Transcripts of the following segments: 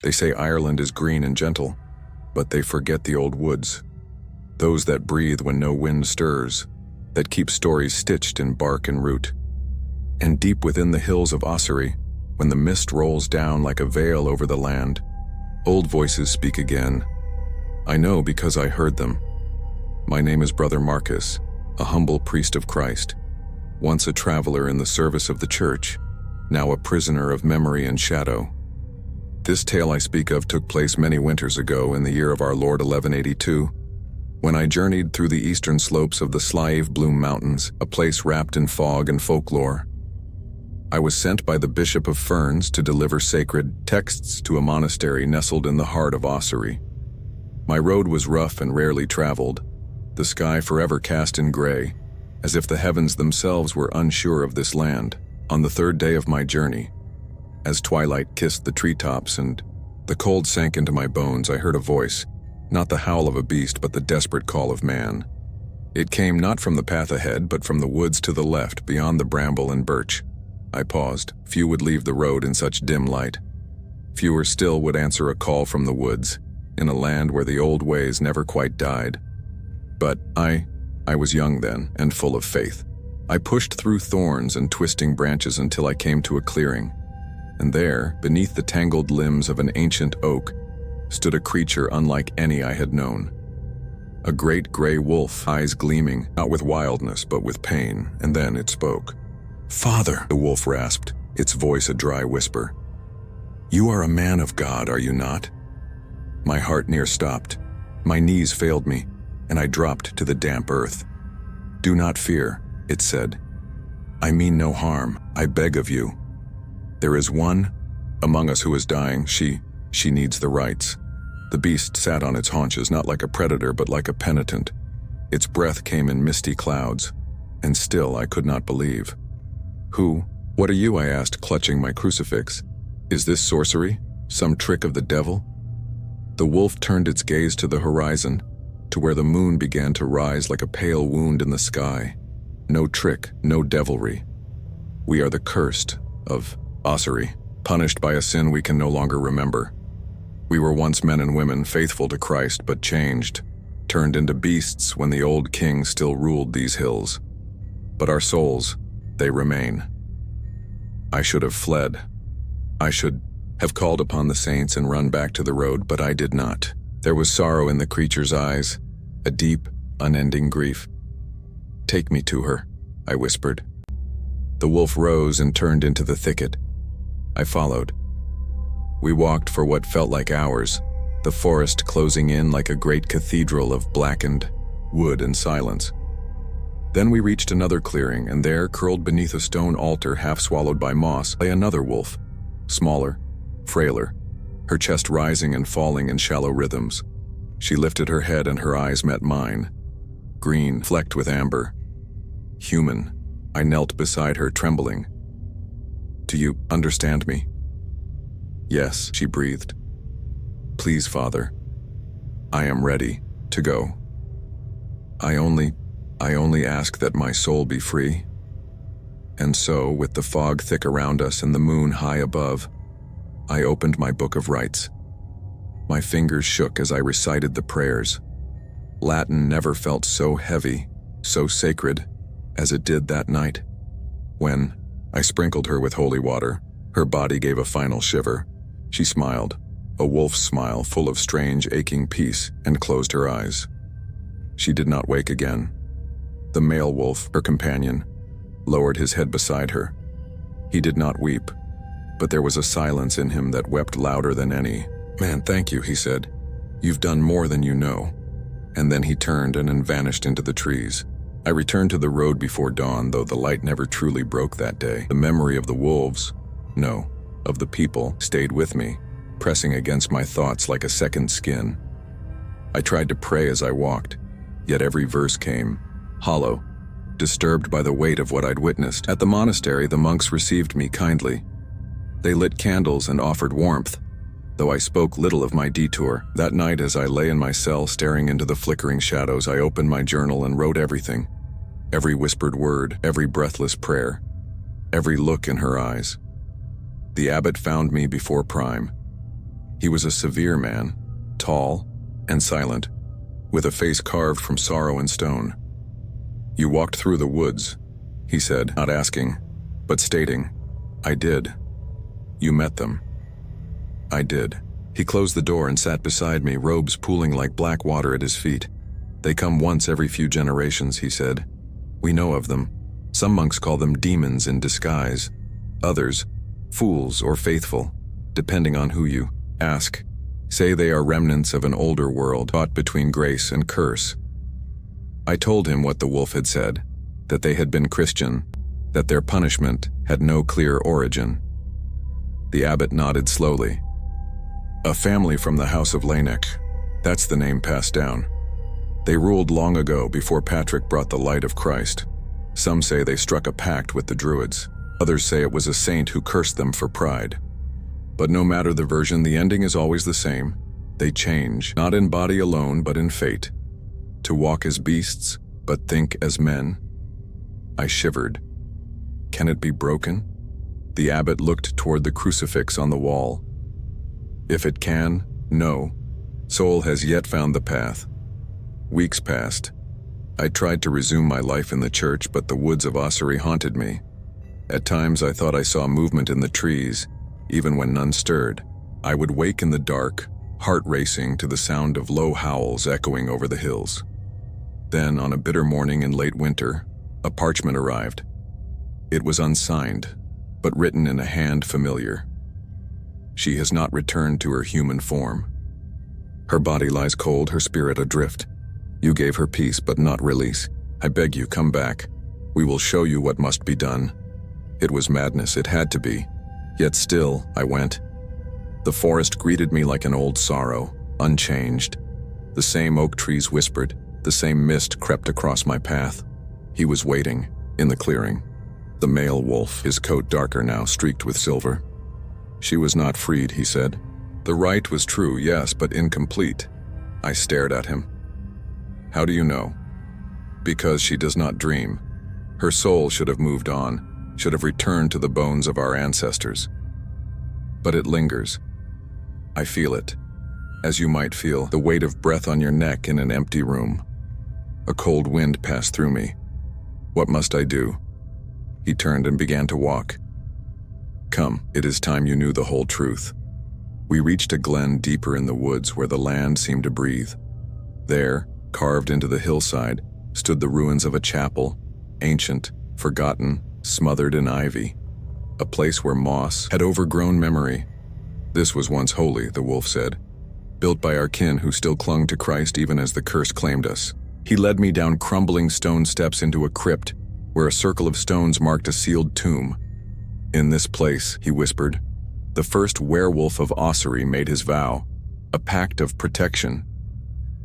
They say Ireland is green and gentle, but they forget the old woods. Those that breathe when no wind stirs, that keep stories stitched in bark and root. And deep within the hills of Ossory, when the mist rolls down like a veil over the land, old voices speak again. I know because I heard them. My name is Brother Marcus, a humble priest of Christ, once a traveler in the service of the church, now a prisoner of memory and shadow. This tale I speak of took place many winters ago in the year of our Lord 1182, when I journeyed through the eastern slopes of the Slieve Bloom Mountains, a place wrapped in fog and folklore. I was sent by the Bishop of Ferns to deliver sacred texts to a monastery nestled in the heart of Ossory. My road was rough and rarely traveled, the sky forever cast in gray, as if the heavens themselves were unsure of this land. On the third day of my journey, as twilight kissed the treetops and the cold sank into my bones, I heard a voice, not the howl of a beast but the desperate call of man. It came not from the path ahead but from the woods to the left beyond the bramble and birch. I paused. Few would leave the road in such dim light. Fewer still would answer a call from the woods, in a land where the old ways never quite died. But I was young then and full of faith. I pushed through thorns and twisting branches until I came to a clearing, and there, beneath the tangled limbs of an ancient oak, stood a creature unlike any I had known. A great gray wolf, eyes gleaming, not with wildness but with pain, and then it spoke. "Father," the wolf rasped, its voice a dry whisper. "You are a man of God, are you not?" My heart near stopped. My knees failed me, and I dropped to the damp earth. "Do not fear," it said. "I mean no harm, I beg of you. There is one among us who is dying. She needs the rites." The beast sat on its haunches, not like a predator but like a penitent. Its breath came in misty clouds, and still I could not believe. What are you?" I asked, clutching my crucifix. "Is this sorcery? Some trick of the devil?" The wolf turned its gaze to the horizon, to where the moon began to rise like a pale wound in the sky. No trick, no devilry. We are the cursed of Ossory, punished by a sin we can no longer remember. We were once men and women faithful to Christ but changed, turned into beasts when the old king still ruled these hills. But our souls, they remain. I should have fled. I should have called upon the saints and run back to the road, but I did not. There was sorrow in the creature's eyes, a deep, unending grief. "Take me to her," I whispered. The wolf rose and turned into the thicket. I followed. We walked for what felt like hours, the forest closing in like a great cathedral of blackened wood and silence. Then we reached another clearing, and there, curled beneath a stone altar half swallowed by moss, lay another wolf, smaller, frailer, her chest rising and falling in shallow rhythms. She lifted her head and her eyes met mine, green, flecked with amber. Human. I knelt beside her, trembling. "Do you understand me?" "Yes," she breathed. "Please, Father, I am ready to go. I only ask that my soul be free." And so, with the fog thick around us and the moon high above, I opened my book of rites. My fingers shook as I recited the prayers. Latin never felt so heavy, so sacred, as it did that night. When I sprinkled her with holy water, her body gave a final shiver. She smiled, a wolf's smile full of strange, aching peace, and closed her eyes. She did not wake again. The male wolf, her companion, lowered his head beside her. He did not weep, but there was a silence in him that wept louder than any. "Man, thank you," he said. "You've done more than you know." And then he turned and vanished into the trees. I returned to the road before dawn, though the light never truly broke that day. The memory of the wolves, no, of the people, stayed with me, pressing against my thoughts like a second skin. I tried to pray as I walked, yet every verse came hollow, disturbed by the weight of what I'd witnessed. At the monastery, the monks received me kindly. They lit candles and offered warmth, though I spoke little of my detour. That night, as I lay in my cell staring into the flickering shadows, I opened my journal and wrote everything. Every whispered word, every breathless prayer, every look in her eyes. The abbot found me before prime. He was a severe man, tall and silent, with a face carved from sorrow and stone. "You walked through the woods," he said, not asking, but stating, "I did." "You met them." "I did." He closed the door and sat beside me, robes pooling like black water at his feet. "They come once every few generations," he said. "We know of them. Some monks call them demons in disguise. Others, fools or faithful, depending on who you ask. Say they are remnants of an older world caught between grace and curse." I told him what the wolf had said, that they had been Christian, that their punishment had no clear origin. The abbot nodded slowly. "A family from the house of Elain. That's the name passed down. They ruled long ago before Patrick brought the light of Christ. Some say they struck a pact with the Druids. Others say it was a saint who cursed them for pride. But no matter the version, the ending is always the same. They change, not in body alone, but in fate. To walk as beasts, but think as men." I shivered. "Can it be broken?" The abbot looked toward the crucifix on the wall. "If it can, no. Soul has yet found the path." Weeks passed. I tried to resume my life in the church, but the woods of Ossory haunted me. At times I thought I saw movement in the trees, even when none stirred. I would wake in the dark, heart racing to the sound of low howls echoing over the hills. Then, on a bitter morning in late winter, a parchment arrived. It was unsigned, but written in a hand familiar. "She has not returned to her human form. Her body lies cold, her spirit adrift. You gave her peace, but not release. I beg you, come back. We will show you what must be done." It was madness, it had to be. Yet still, I went. The forest greeted me like an old sorrow, unchanged. The same oak trees whispered, the same mist crept across my path. He was waiting, in the clearing. The male wolf, his coat darker now, streaked with silver. "She was not freed," he said. "The rite was true, yes, but incomplete." I stared at him. "How do you know?" "Because she does not dream. Her soul should have moved on, should have returned to the bones of our ancestors. But it lingers. I feel it, as you might feel the weight of breath on your neck in an empty room. A cold wind passed through me. What must I do?" He turned and began to walk. "Come, it is time you knew the whole truth." We reached a glen deeper in the woods where the land seemed to breathe. There, carved into the hillside, stood the ruins of a chapel, ancient, forgotten, smothered in ivy. A place where moss had overgrown memory. "This was once holy," the wolf said, "built by our kin who still clung to Christ even as the curse claimed us." He led me down crumbling stone steps into a crypt, where a circle of stones marked a sealed tomb. "In this place," he whispered, "the first werewolf of Ossory made his vow, a pact of protection.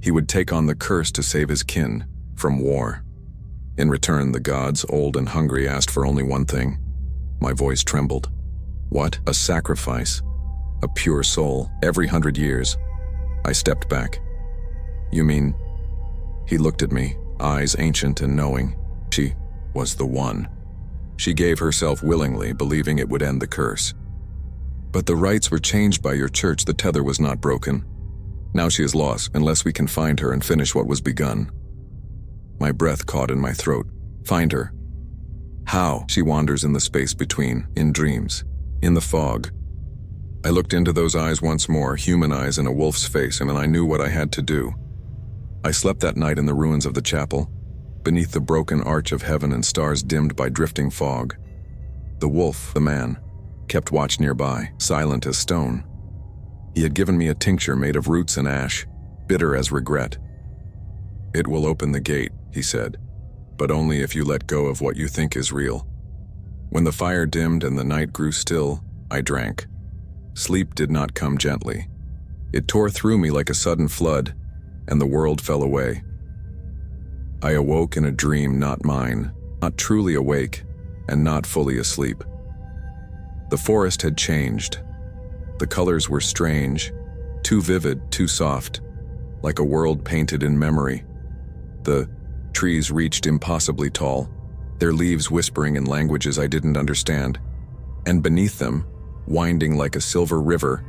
He would take on the curse to save his kin from war. In return, the gods, old and hungry, asked for only one thing." My voice trembled. "What? A sacrifice. A pure soul, every 100 years." I stepped back. "You mean?" He looked at me, eyes ancient and knowing. "She was the one. She gave herself willingly, believing it would end the curse. But the rites were changed by your church, the tether was not broken. Now she is lost, unless we can find her and finish what was begun." My breath caught in my throat. "Find her." "How?" "She wanders in the space between, in dreams, in the fog." I looked into those eyes once more, human eyes in a wolf's face, and I knew what I had to do. I slept that night in the ruins of the chapel, beneath the broken arch of heaven and stars dimmed by drifting fog. The wolf, the man, kept watch nearby, silent as stone. He had given me a tincture made of roots and ash, bitter as regret. "It will open the gate," he said, "but only if you let go of what you think is real." When the fire dimmed and the night grew still, I drank. Sleep did not come gently. It tore through me like a sudden flood, and the world fell away. I awoke in a dream not mine, not truly awake, and not fully asleep. The forest had changed. The colors were strange, too vivid, too soft, like a world painted in memory. The trees reached impossibly tall, their leaves whispering in languages I didn't understand, and beneath them, winding like a silver river,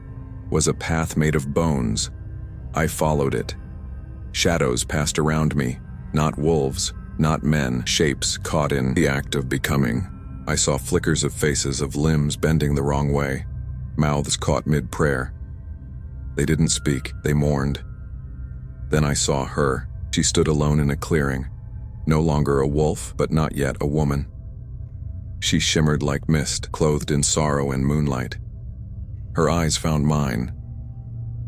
was a path made of bones. I followed it. Shadows passed around me, not wolves, not men, shapes caught in the act of becoming. I saw flickers of faces, of limbs bending the wrong way, mouths caught mid-prayer. They didn't speak, they mourned. Then I saw her. She stood alone in a clearing, no longer a wolf, but not yet a woman. She shimmered like mist, clothed in sorrow and moonlight. Her eyes found mine.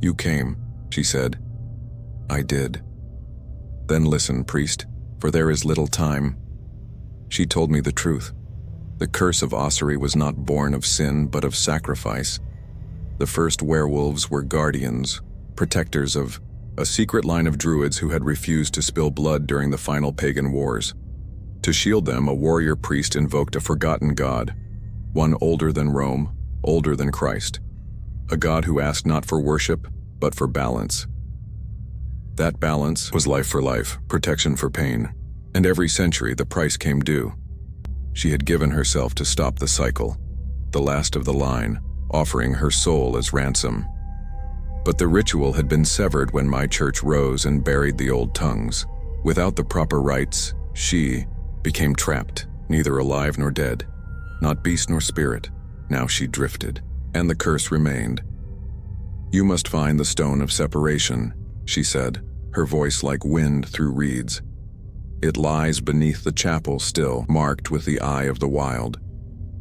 "You came," she said. "I did." "Then listen, priest, for there is little time." She told me the truth. The curse of Ossory was not born of sin, but of sacrifice. The first werewolves were guardians, protectors of a secret line of druids who had refused to spill blood during the final pagan wars. To shield them, a warrior priest invoked a forgotten god, one older than Rome, older than Christ, a god who asked not for worship, but for balance. That balance was life for life, protection for pain, and every century the price came due. She had given herself to stop the cycle, the last of the line, offering her soul as ransom. But the ritual had been severed when my church rose and buried the old tongues. Without the proper rites, she became trapped, neither alive nor dead, not beast nor spirit. Now she drifted, and the curse remained. "You must find the stone of separation," she said, her voice like wind through reeds. "It lies beneath the chapel still, marked with the eye of the wild.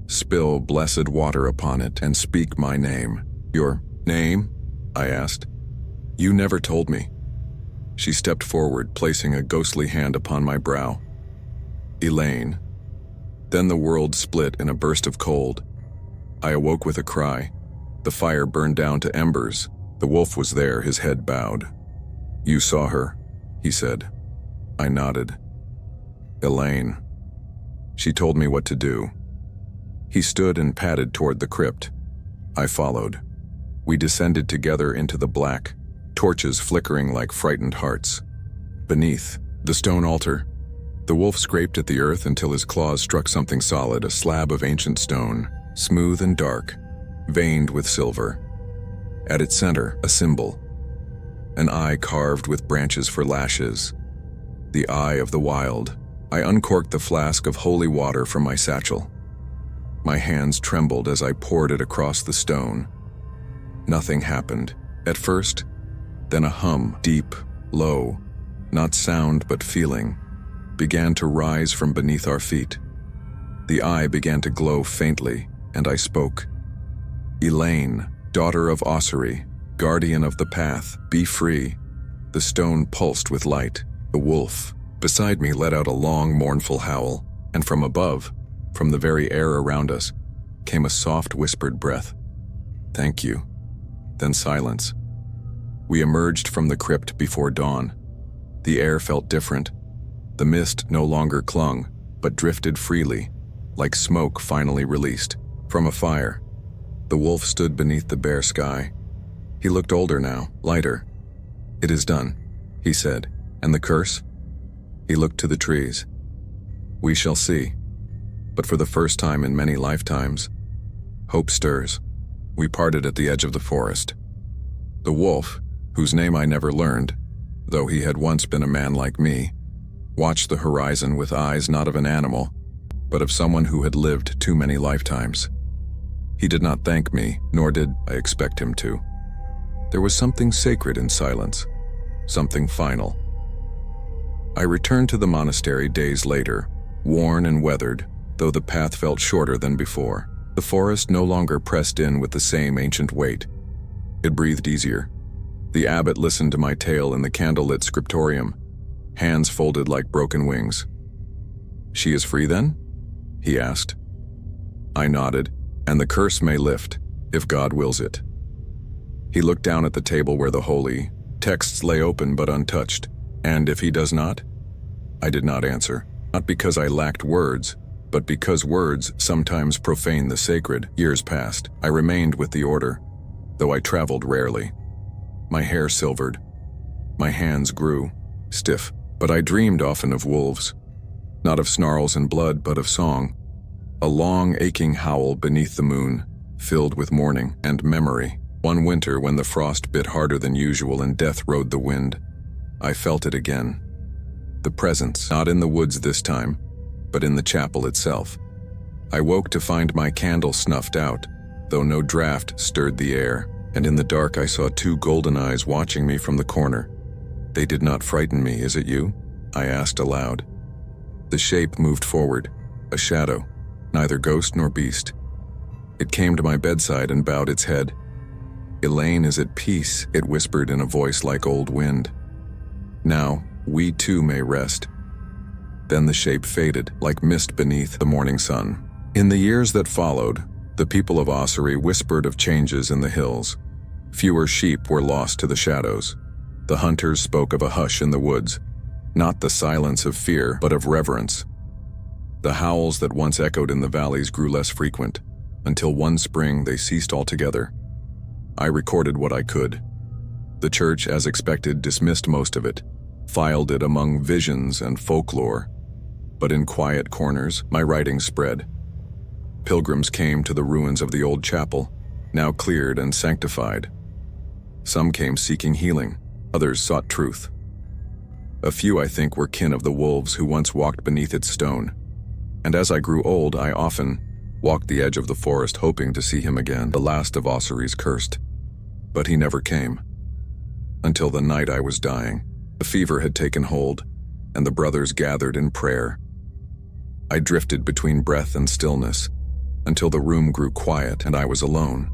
Spill blessed water upon it and speak my name." "Your name?" I asked. "You never told me." She stepped forward, placing a ghostly hand upon my brow. "Elain." Then the world split in a burst of cold. I awoke with a cry. The fire burned down to embers. The wolf was there, his head bowed. "You saw her," he said. I nodded. "Elain." She told me what to do. He stood and padded toward the crypt. I followed. We descended together into the black, torches flickering like frightened hearts. Beneath, the stone altar. The wolf scraped at the earth until his claws struck something solid, a slab of ancient stone, smooth and dark, veined with silver. At its center, a symbol. An eye carved with branches for lashes. The eye of the wild. I uncorked the flask of holy water from my satchel. My hands trembled as I poured it across the stone. Nothing happened. At first, then a hum, deep, low, not sound but feeling, began to rise from beneath our feet. The eye began to glow faintly, and I spoke. "Elain, daughter of Ossory, guardian of the path, be free." The stone pulsed with light. The wolf beside me let out a long, mournful howl, and from above, from the very air around us, came a soft, whispered breath. "Thank you." Then silence. We emerged from the crypt before dawn. The air felt different. The mist no longer clung, but drifted freely, like smoke finally released from a fire. The wolf stood beneath the bare sky. He looked older now, lighter. "It is done," he said. "And the curse?" He looked to the trees. "We shall see. But for the first time in many lifetimes, hope stirs." We parted at the edge of the forest. The wolf, whose name I never learned, though he had once been a man like me, watched the horizon with eyes not of an animal, but of someone who had lived too many lifetimes. He did not thank me, nor did I expect him to. There was something sacred in silence, something final. I returned to the monastery days later, worn and weathered, though the path felt shorter than before. The forest no longer pressed in with the same ancient weight. It breathed easier. The abbot listened to my tale in the candlelit scriptorium, hands folded like broken wings. "She is free then?" he asked. I nodded, "And the curse may lift, if God wills it." He looked down at the table where the holy texts lay open but untouched. "And if he does not?" I did not answer, not because I lacked words, but because words sometimes profane the sacred. Years passed. I remained with the order, though I traveled rarely. My hair silvered. My hands grew, stiff, but I dreamed often of wolves. Not of snarls and blood, but of song. A long, aching howl beneath the moon, filled with mourning and memory. One winter, when the frost bit harder than usual and death rode the wind, I felt it again. The presence, not in the woods this time, but in the chapel itself. I woke to find my candle snuffed out, though no draught stirred the air, and in the dark I saw two golden eyes watching me from the corner. They did not frighten me. "Is it you?" I asked aloud. The shape moved forward, a shadow, neither ghost nor beast. It came to my bedside and bowed its head. "Elain is at peace," it whispered in a voice like old wind. "Now, we too may rest." Then the shape faded, like mist beneath the morning sun. In the years that followed, the people of Ossory whispered of changes in the hills. Fewer sheep were lost to the shadows. The hunters spoke of a hush in the woods, not the silence of fear, but of reverence. The howls that once echoed in the valleys grew less frequent, until one spring they ceased altogether. I recorded what I could. The church, as expected, dismissed most of it, filed it among visions and folklore. But in quiet corners, my writing spread. Pilgrims came to the ruins of the old chapel, now cleared and sanctified. Some came seeking healing, others sought truth. A few, I think, were kin of the wolves who once walked beneath its stone. And as I grew old, I often walked the edge of the forest hoping to see him again, the last of Ossory's cursed. But he never came. Until the night I was dying, the fever had taken hold, and the brothers gathered in prayer. I drifted between breath and stillness, until the room grew quiet and I was alone.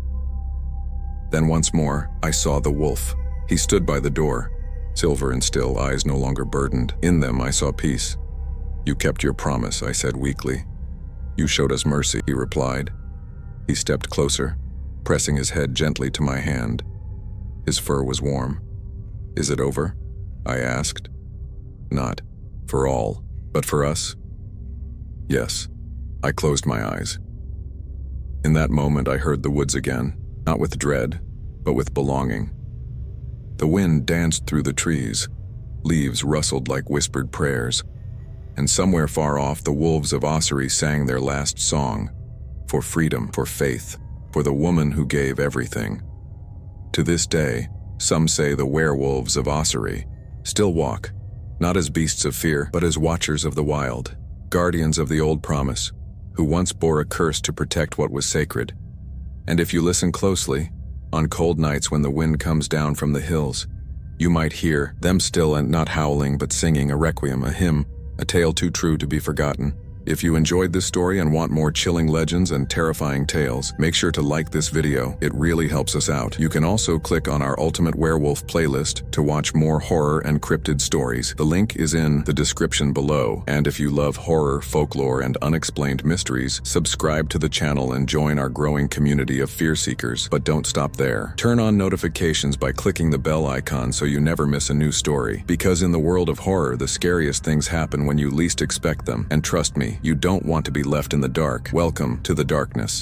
Then once more, I saw the wolf. He stood by the door, silver and still, eyes no longer burdened. In them I saw peace. "You kept your promise," I said weakly. "You showed us mercy," he replied. He stepped closer, pressing his head gently to my hand. His fur was warm. "Is it over?" I asked. "Not for all, but for us?" "Yes." I closed my eyes. In that moment I heard the woods again, not with dread, but with belonging. The wind danced through the trees, leaves rustled like whispered prayers, and somewhere far off the wolves of Ossory sang their last song, for freedom, for faith, for the woman who gave everything. To this day, some say the werewolves of Ossory still walk, not as beasts of fear, but as watchers of the wild, guardians of the old promise, who once bore a curse to protect what was sacred. And if you listen closely, on cold nights when the wind comes down from the hills, you might hear them still and not howling but singing a requiem, a hymn, a tale too true to be forgotten. If you enjoyed this story and want more chilling legends and terrifying tales, make sure to like this video. It really helps us out. You can also click on our Ultimate Werewolf playlist to watch more horror and cryptid stories. The link is in the description below. And if you love horror, folklore, and unexplained mysteries, subscribe to the channel and join our growing community of fear seekers. But don't stop there. Turn on notifications by clicking the bell icon so you never miss a new story. Because in the world of horror, the scariest things happen when you least expect them. And trust me, you don't want to be left in the dark. Welcome to the darkness.